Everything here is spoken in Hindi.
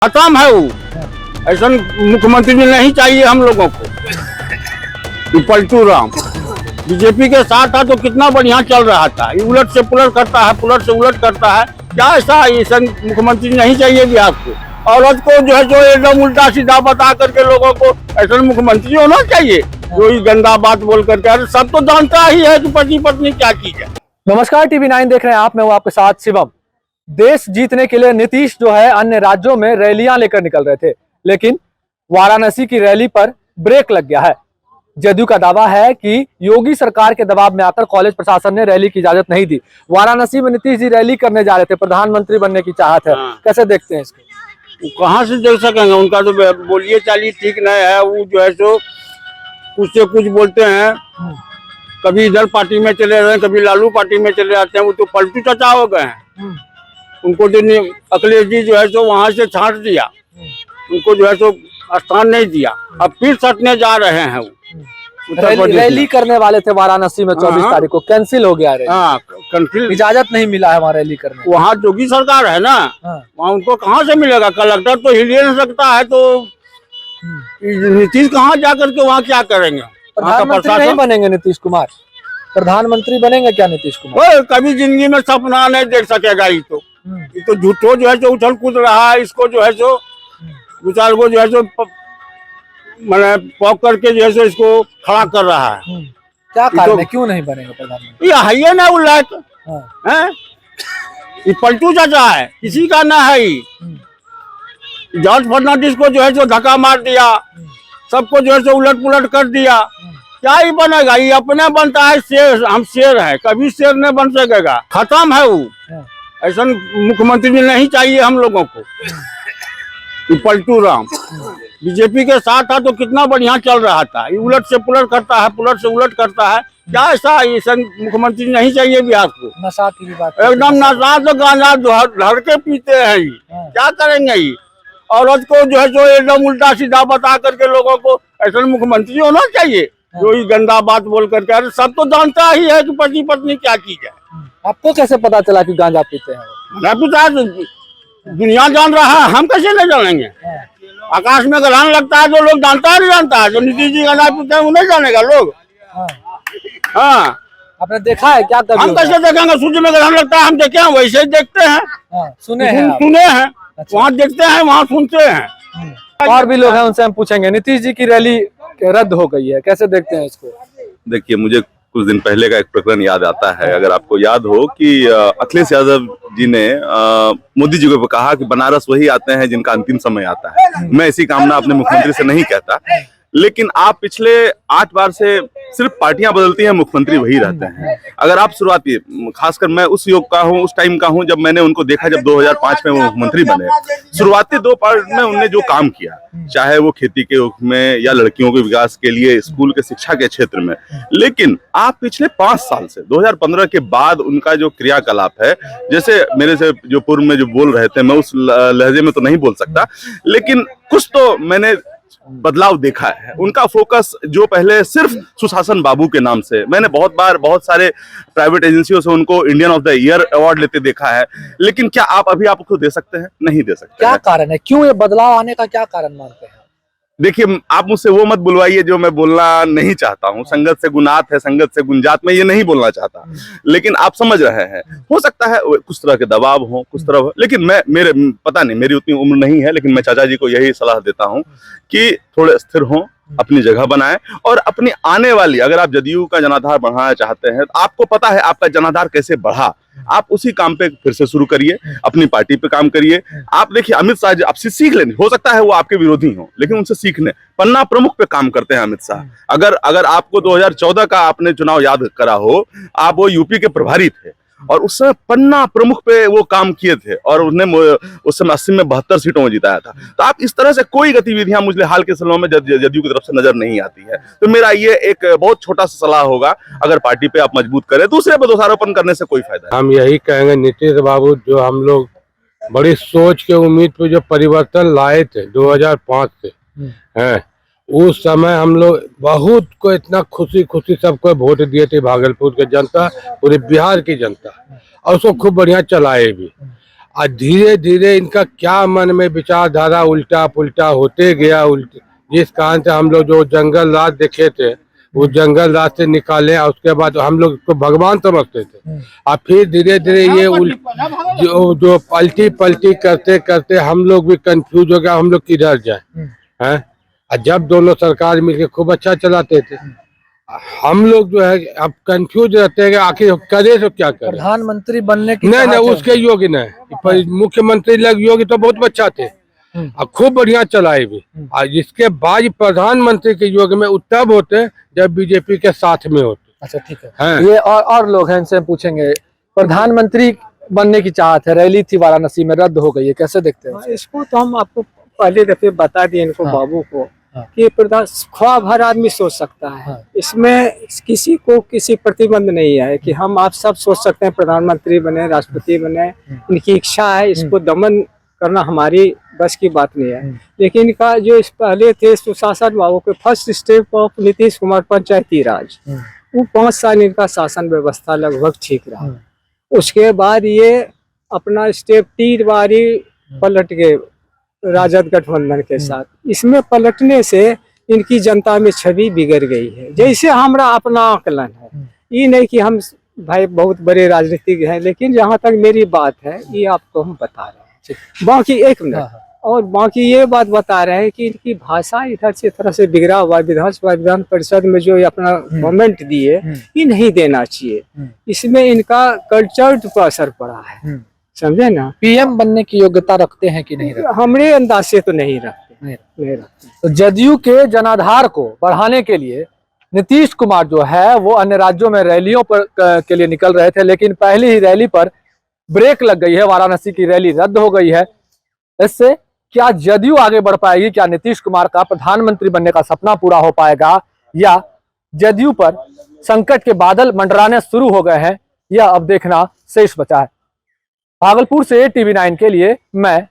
खत्म है वो। ऐसा मुख्यमंत्री नहीं चाहिए हम लोगों को। पलटू राम बीजेपी के साथ था तो कितना बढ़िया चल रहा था, ये उलट से पुलट करता है, पुलट से उलट करता है। क्या ऐसा मुख्यमंत्री नहीं चाहिए बिहार को। औरत को जो है जो एकदम उल्टा सीधा बता करके लोगों को ऐसा मुख्यमंत्री होना चाहिए जो ही गंदा बात बोल करके। अरे सब तो जानता ही है कि पति पत्नी क्या चीज है। नमस्कार, टीवी 9 देख रहे हैं आप, मैं हूं आपके साथ शिवम। देश जीतने के लिए नीतीश जो है अन्य राज्यों में रैलियां लेकर निकल रहे थे, लेकिन वाराणसी की रैली पर ब्रेक लग गया है। जदयू का दावा है कि योगी सरकार के दबाव में आकर कॉलेज प्रशासन ने रैली की इजाजत नहीं दी। वाराणसी में नीतीश जी रैली करने जा रहे थे, प्रधानमंत्री बनने की चाहत है। कैसे देखते हैं इसको? कहाँ से देख सकेंगे, उनका तो बोलिए चालिए ठीक नहीं है। वो जो है सो कुछ से कुछ बोलते हैं, कभी इधर पार्टी में चले रहे हैं, कभी लालू पार्टी में चले जाते हैं। वो तो पलटू चचा हो गए हैं। उनको तो अखिलेश जी जो है सो वहां से छांट दिया, उनको जो है सो स्थान नहीं दिया। अब फिर सटने जा रहे हैं। वो रैली करने वाले थे वाराणसी में 24 तारीख को, कैंसिल हो गया। हाँ, कैंसिल, इजाजत नहीं मिला है वहाँ रैली करने। वहाँ योगी सरकार है ना, वहाँ उनको कहाँ से मिलेगा। कलेक्टर तो हिल नहीं सकता है, तो नीतीश कहाँ जाकर के वहाँ क्या करेंगे। प्रधानमंत्री नहीं बनेंगे नीतीश कुमार, प्रधानमंत्री बनेंगे क्या नीतीश कुमार? कभी जिंदगी में सपना नहीं देख सकेगा। ये तो झूठो जो है जो उछल कूद रहा है। इसको जो है सो दो चार को जो है सो मैंने पॉक करके जो है सो इसको खड़ा कर रहा है। क्या कारण है, क्यों नहीं बनेंगे प्रधानमंत्री? ये है ही ना वो लायक है। ये पलटू चाचा है, किसी का ना है। जॉर्ज फर्नांडिस को जो है सो धक्का मार दिया, सबको जो है सो उलट पुलट कर दिया। क्या ही बनेगा, ये अपने बनता है शेर। हम शेर है, कभी शेर नहीं बन सकेगा। खत्म है वो। ऐसा मुख्यमंत्री नहीं चाहिए हम लोगों को। पलटू राम बीजेपी के साथ था तो कितना बढ़िया चल रहा था। ये उलट से पुलट करता है, पुलट से उलट करता है। क्या ऐसा मुख्यमंत्री नहीं चाहिए बिहार को। नशा की भी बात, एकदम नशा तो गांजा धर के पीते हैं। ये क्या करेंगे। ये औरत को जो है जो एकदम उल्टा सीधा बता करके लोगों को ऐसा मुख्यमंत्री होना चाहिए जो ही गंदा बात बोल करके। अरे सब तो जानता ही है कि पति पत्नी क्या चीज है। आपको कैसे पता चला कि गांजा पीते हैं? दुनिया जान रहा है, हम कैसे नहीं जानेंगे। आकाश में ग्रहण लगता है जो लोग जानता है, नहीं जानता है। जो नीतीश जी गांजा पीते हैं वो नहीं जानेगा लोग। हाँ, आपने देखा है क्या? हम कैसे देखेंगे? सूर्य में ग्रहण लगता है, हम देखे हैं, वैसे ही देखते हैं। सुने हैं अच्छा। वहाँ देखते हैं, वहाँ सुनते हैं। और भी लोग हैं, उनसे हम पूछेंगे। नीतीश जी की रैली रद्द हो गई है, कैसे देखते हैं इसको? देखिए, मुझे कुछ दिन पहले का एक प्रकरण याद आता है। अगर आपको याद हो कि अखिलेश यादव जी ने मोदी जी को कहा कि बनारस वही आते हैं जिनका अंतिम समय आता है। मैं ऐसी कामना अपने मुख्यमंत्री से नहीं कहता, लेकिन आप पिछले 8 बार से सिर्फ पार्टियां बदलती हैं, मुख्यमंत्री वही रहते हैं। अगर आप शुरुआती, खासकर मैं उस युग का हूं, उस टाइम का हूं जब मैंने उनको देखा, जब 2005 में वो मुख्यमंत्री बने। शुरुआती 2 पार्ट में उन्होंने जो काम किया, चाहे वो खेती के में या लड़कियों के विकास के लिए, स्कूल के शिक्षा के क्षेत्र में। लेकिन आप पिछले 5 साल से 2015 के बाद उनका जो क्रियाकलाप है, जैसे मेरे से जो पूर्व में जो बोल रहे थे, मैं उस लहजे में तो नहीं बोल सकता, लेकिन कुछ तो मैंने बदलाव देखा है। उनका फोकस जो पहले सिर्फ सुशासन बाबू के नाम से, मैंने बहुत बार बहुत सारे प्राइवेट एजेंसियों से उनको Indian of the year award लेते देखा है, लेकिन क्या आप अभी आपको दे सकते हैं? नहीं दे सकते। क्या कारण है, क्यों ये बदलाव आने का क्या कारण मानते हैं? देखिए, आप मुझसे वो मत बुलवाइए जो मैं बोलना नहीं चाहता हूँ। संगत से गुनात है, संगत से गुंजात, मैं ये नहीं बोलना चाहता, लेकिन आप समझ रहे हैं। हो सकता है कुछ तरह के दबाव हो, कुछ तरह हो, लेकिन मेरे पता नहीं, मेरी उतनी उम्र नहीं है, लेकिन मैं चाचा जी को यही सलाह देता हूँ कि थोड़े स्थिर हों, अपनी जगह बनाएं, और अपनी आने वाली, अगर आप जदयू का जनाधार बढ़ाना चाहते हैं तो आपको पता है आपका जनाधार कैसे बढ़ा, आप उसी काम पे फिर से शुरू करिए, अपनी पार्टी पे काम करिए। आप देखिए, अमित शाह जी आपसे सीख लेंगे। हो सकता है वो आपके विरोधी हो, लेकिन उनसे सीखने। पन्ना प्रमुख पे काम करते हैं अमित शाह। अगर आपको 2014 का आपने चुनाव याद करा हो, आप वो यूपी के प्रभारी थे और उस समय पन्ना प्रमुख पे वो काम किए थे, और उन्हें उस समय 80 में 72 सीटों में जिताया था। तो आप इस तरह से कोई गतिविधियां मुझे हाल के सालों में जदयू की तरफ से नजर नहीं आती है। तो मेरा ये एक बहुत छोटा सा सलाह होगा, अगर पार्टी पे आप मजबूत करें, दूसरे पे दोषारोपण करने से कोई फायदा नहीं। हम यही कहेंगे, नीतीश बाबू जो हम लोग बड़ी सोच के उम्मीद पे जो परिवर्तन लाए थे 2005 से हैं, उस समय हम लोग बहुत को इतना खुशी खुशी सबको वोट दिए थे, भागलपुर की जनता, पूरे बिहार की जनता, और उसको खूब बढ़िया चलाए भी। और धीरे धीरे इनका क्या मन में विचारधारा उल्टा पुल्टा होते गया, जिस कारण से हम लोग जो जंगल राज देखे थे वो जंगल राज से निकाले और उसके बाद हम लोग उसको भगवान समझते थे। और फिर धीरे धीरे ये जो पलटी पलटी करते करते हम लोग भी कंफ्यूज हो गया, हम लोग किधर जाए हैं। और जब दोनों सरकार मिलकर खूब अच्छा चलाते थे, हम लोग जो है अब कंफ्यूज रहते हैं कि आखिर करे तो क्या करे। प्रधानमंत्री बनने की नहीं चाहत है उसके योग्य नहीं, पर मुख्यमंत्री लग योग्य तो बहुत अच्छा थे और खूब बढ़िया चलाए भी। और इसके बाद प्रधानमंत्री के योग में तब होते जब बीजेपी के साथ में होते। अच्छा ठीक है, हाँ। ये और लोग हैं, इनसे पूछेंगे। प्रधानमंत्री बनने की चाहत है, रैली थी वाराणसी में, रद्द हो गई है, कैसे देखते हैं? इसको तो हम आपको पहले दफे बता दिए इनको, हाँ। बाबू को, हाँ। कि प्रधान ख्वाब हर आदमी सोच सकता है। हाँ। इसमें किसी को किसी प्रतिबंध नहीं है कि हम आप सब सोच सकते हैं प्रधानमंत्री बने, राष्ट्रपति बने, इनकी इच्छा है, इसको दमन करना हमारी बस की बात नहीं है। लेकिन इनका जो इस पहले थे सुशासन बाबू के first step of Nitish Kumar panchayati raj, वो 5 साल इनका शासन व्यवस्था लगभग ठीक रहा। उसके बाद ये अपना स्टेप 3 बारी पलट गए राजद गठबंधन के साथ। इसमें पलटने से इनकी जनता में छवि बिगड़ गई है। जैसे हमारा अपना आकलन है, ये नहीं कि हम भाई बहुत बड़े राजनीतिज्ञ हैं, लेकिन जहाँ तक मेरी बात है ये आपको हम बता रहे हैं। बाकी एक मिनट, और बाकी ये बात बता रहे हैं कि इनकी भाषा इधर से तरह से बिगड़ा हुआ, विधान परिषद में जो अपना कमेंट दिए ये नहीं देना चाहिए। इसमें इनका कल्चर पर असर पड़ा है, समझे ना। पीएम बनने की योग्यता रखते हैं कि नहीं रखते? हमारे अंदाज से तो नहीं रखते, नहीं रखते। तो जदयू के जनाधार को बढ़ाने के लिए नीतीश कुमार जो है वो अन्य राज्यों में रैलियों पर के लिए निकल रहे थे, लेकिन पहली ही रैली पर ब्रेक लग गई है, वाराणसी की रैली रद्द हो गई है। इससे क्या जदयू आगे बढ़ पाएगी? क्या नीतीश कुमार का प्रधानमंत्री बनने का सपना पूरा हो पाएगा, या जदयू पर संकट के बादल मंडराने शुरू हो गए हैं? यह अब देखना शेष बचा है। भागलपुर से TV9 के लिए मैं